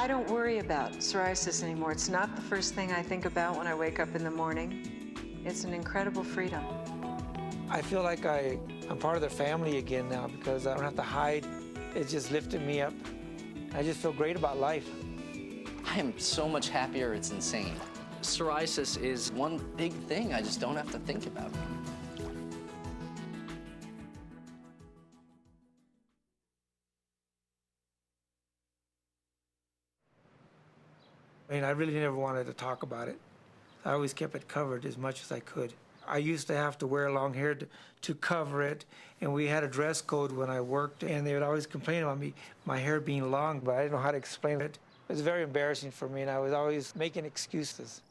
I don't worry about psoriasis anymore. It's not the first thing I think about when I wake up in the morning. It's an incredible freedom. I feel like I'm part of their family again now because I don't have to hide. It just lifted me up. I just feel great about life. I am so much happier, it's insane. Psoriasis is one big thing I just don't have to think about. I mean, I really never wanted to talk about it. I always kept it covered as much as I could. I used to have to wear long hair to cover it, and we had a dress code when I worked, and they would always complain about my hair being long, but I didn't know how to explain it. It was very embarrassing for me, and I was always making excuses.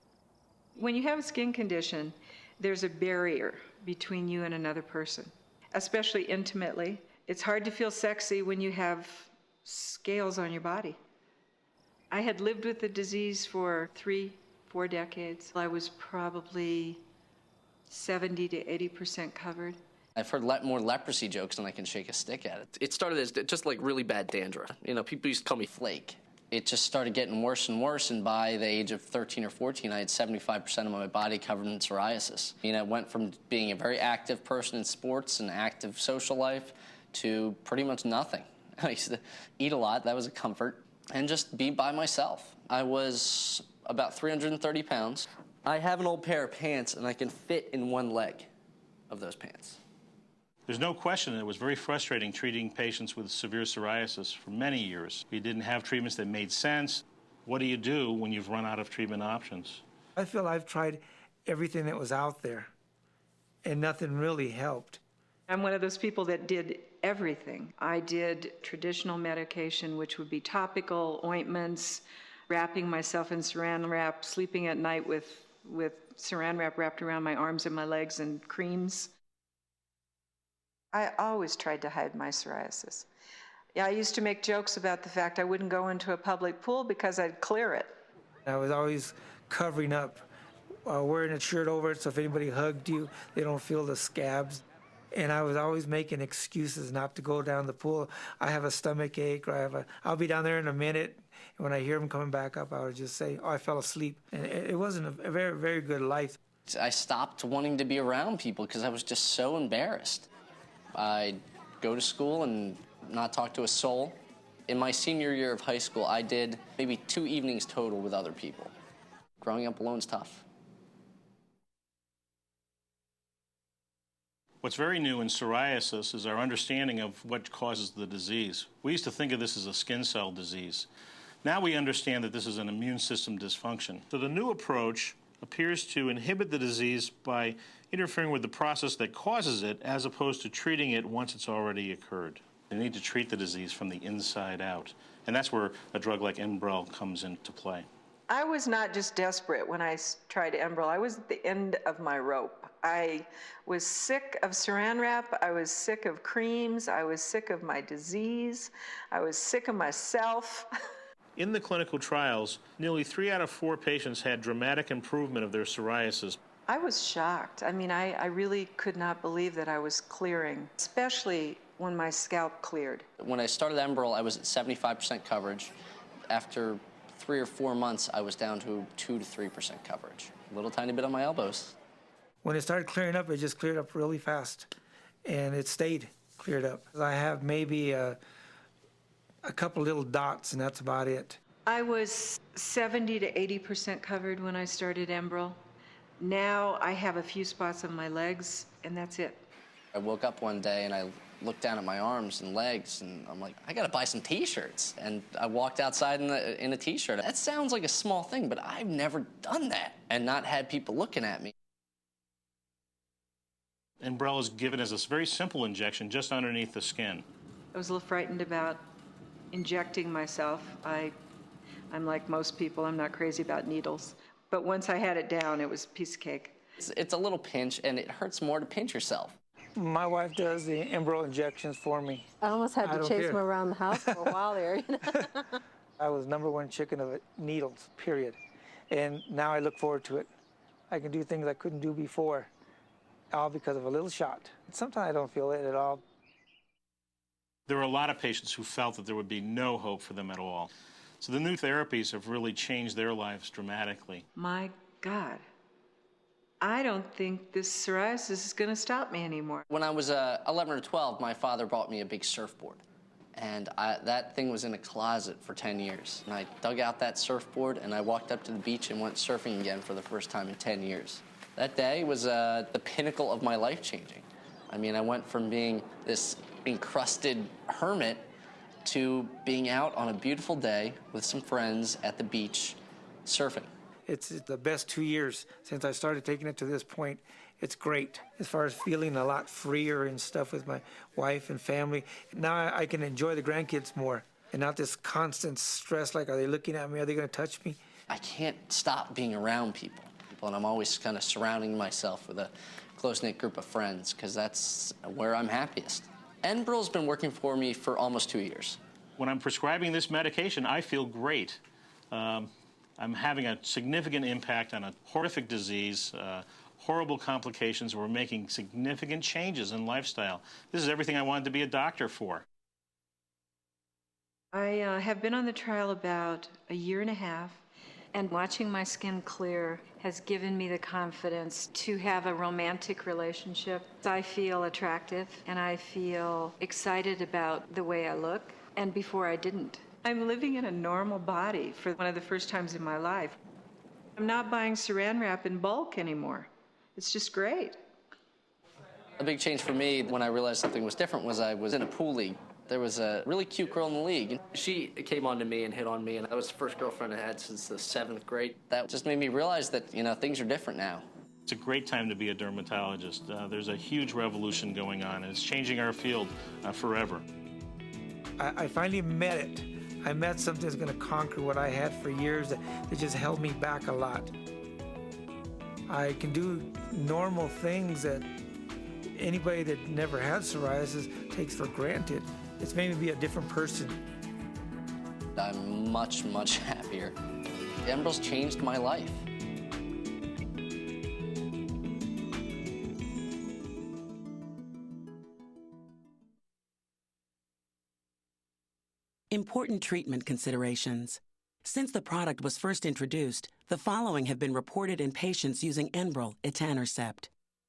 When you have a skin condition, there's a barrier between you and another person, especially intimately. It's hard to feel sexy when you have scales on your body. I had lived with the disease for 3-4 decades. I was probably 70 to 80% covered. I've heard more leprosy jokes than I can shake a stick at it. It started as just like really bad dandruff. You know, people used to call me Flake. It just started getting worse and worse, and by the age of 13 or 14, I had 75% of my body covered in psoriasis. You know, it went from being a very active person in sports and active social life to pretty much nothing. I used to eat a lot, that was a comfort, and just be by myself. I was about 330 pounds. I have an old pair of pants, and I can fit in one leg of those pants. There's no question that it was very frustrating treating patients with severe psoriasis for many years. We didn't have treatments that made sense. What do you do when you've run out of treatment options? I feel I've tried everything that was out there, and nothing really helped. I'm one of those people that did everything. I did traditional medication, which would be topical ointments, wrapping myself in saran wrap, sleeping at night with saran wrap wrapped around my arms and my legs, and creams. I always tried to hide my psoriasis. Yeah, I used to make jokes about the fact I wouldn't go into a public pool because I'd clear it. I was always covering up, wearing a shirt over it so if anybody hugged you, they don't feel the scabs. And I was always making excuses not to go down the pool. I have a stomach ache, or I'll be down there in a minute. And when I hear them coming back up, I would just say, oh, I fell asleep. And it wasn't a very, very good life. I stopped wanting to be around people because I was just so embarrassed. I'd go to school and not talk to a soul. In my senior year of high school, I did maybe 2 evenings total with other people. Growing up alone's tough. What's very new in psoriasis is our understanding of what causes the disease. We used to think of this as a skin cell disease. Now we understand that this is an immune system dysfunction. So the new approach appears to inhibit the disease by interfering with the process that causes it as opposed to treating it once it's already occurred. They need to treat the disease from the inside out. And that's where a drug like Enbrel comes into play. I was not just desperate when I tried Enbrel. I was at the end of my rope. I was sick of saran wrap. I was sick of creams. I was sick of my disease. I was sick of myself. In the clinical trials, nearly 3 out of 4 patients had dramatic improvement of their psoriasis. I was shocked. I mean, I really could not believe that I was clearing, especially when my scalp cleared. When I started Enbrel, I was at 75% coverage. After 3 or 4 months, I was down to 2 to 3% coverage. A little tiny bit on my elbows. When it started clearing up, it just cleared up really fast, and it stayed cleared up. I have maybe a couple little dots, and that's about it. I was 70 to 80% covered when I started Enbrel. Now I have a few spots on my legs, and that's it. I woke up one day and I looked down at my arms and legs, and I'm like, I gotta buy some T-shirts. And I walked outside in a T-shirt. That sounds like a small thing, but I've never done that and not had people looking at me. Enbrel is given as a very simple injection just underneath the skin. I was a little frightened about injecting myself. I'm like most people, I'm not crazy about needles. But once I had it down, it was a piece of cake. It's a little pinch, and it hurts more to pinch yourself. My wife does the Enbrel injections for me. I almost had to chase him around the house for a while there. I was #1 chicken of needles, period. And now I look forward to it. I can do things I couldn't do before, all because of a little shot. Sometimes I don't feel it at all. There were a lot of patients who felt that there would be no hope for them at all. So the new therapies have really changed their lives dramatically. My God. I don't think this psoriasis is going to stop me anymore. When I was 11 or 12, my father bought me a big surfboard. And that thing was in a closet for 10 years. And I dug out that surfboard, and I walked up to the beach and went surfing again for the first time in 10 years. That day was the pinnacle of my life changing. I mean, I went from being this encrusted hermit to being out on a beautiful day with some friends at the beach surfing. It's the best 2 years since I started taking it to this point. It's great as far as feeling a lot freer and stuff with my wife and family. Now I can enjoy the grandkids more and not this constant stress like, are they looking at me? Are they going to touch me? I can't stop being around people. And I'm always kind of surrounding myself with a close-knit group of friends because that's where I'm happiest. Enbrel's been working for me for almost 2 years. When I'm prescribing this medication, I feel great. I'm having a significant impact on a horrific disease, horrible complications. We're making significant changes in lifestyle. This is everything I wanted to be a doctor for. I have been on the trial about a year and a half, and watching my skin clear has given me the confidence to have a romantic relationship. I feel attractive, and I feel excited about the way I look, and before I didn't. I'm living in a normal body for one of the first times in my life. I'm not buying Saran Wrap in bulk anymore. It's just great. A big change for me when I realized something was different was I was in a pool league. There was a really cute girl in the league. She came on to me and hit on me, and that was the first girlfriend I had since the 7th grade. That just made me realize that, things are different now. It's a great time to be a dermatologist. There's a huge revolution going on, and it's changing our field forever. I finally met it. I met something that's going to conquer what I had for years that just held me back a lot. I can do normal things that anybody that never had psoriasis takes for granted. It's made me be a different person. I'm much, much happier. Enbrel's changed my life. Important treatment considerations. Since the product was first introduced, the following have been reported in patients using Enbrel, etanercept.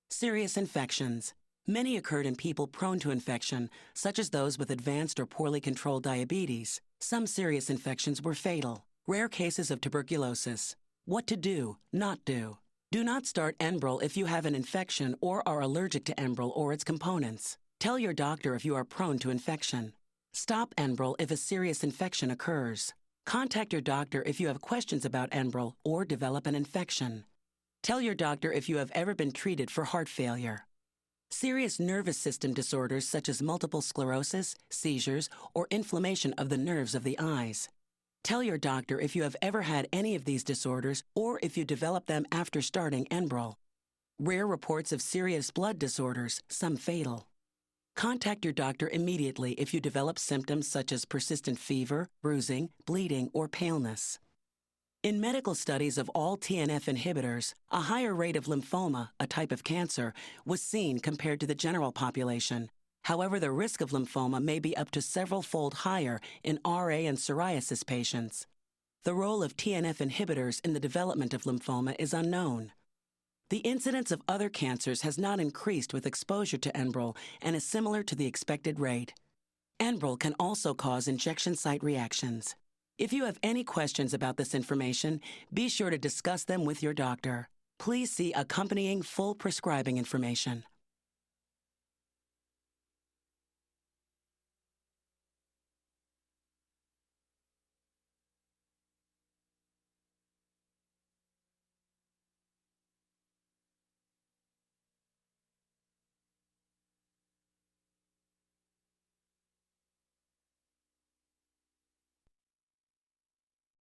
Serious infections. Many occurred in people prone to infection, such as those with advanced or poorly controlled diabetes. Some serious infections were fatal. Rare cases of tuberculosis. What to do, not do. Do not start Enbrel if you have an infection or are allergic to Enbrel or its components. Tell your doctor if you are prone to infection. Stop Enbrel if a serious infection occurs. Contact your doctor if you have questions about Enbrel or develop an infection. Tell your doctor if you have ever been treated for heart failure. Serious nervous system disorders such as multiple sclerosis, seizures, or inflammation of the nerves of the eyes. Tell your doctor if you have ever had any of these disorders or if you developed them after starting Enbrel. Rare reports of serious blood disorders, some fatal. Contact your doctor immediately if you develop symptoms such as persistent fever, bruising, bleeding, or paleness. In medical studies of all TNF inhibitors, a higher rate of lymphoma, a type of cancer, was seen compared to the general population. However, the risk of lymphoma may be up to several-fold higher in RA and psoriasis patients. The role of TNF inhibitors in the development of lymphoma is unknown. The incidence of other cancers has not increased with exposure to Enbrel and is similar to the expected rate. Enbrel can also cause injection site reactions. If you have any questions about this information, be sure to discuss them with your doctor. Please see accompanying full prescribing information.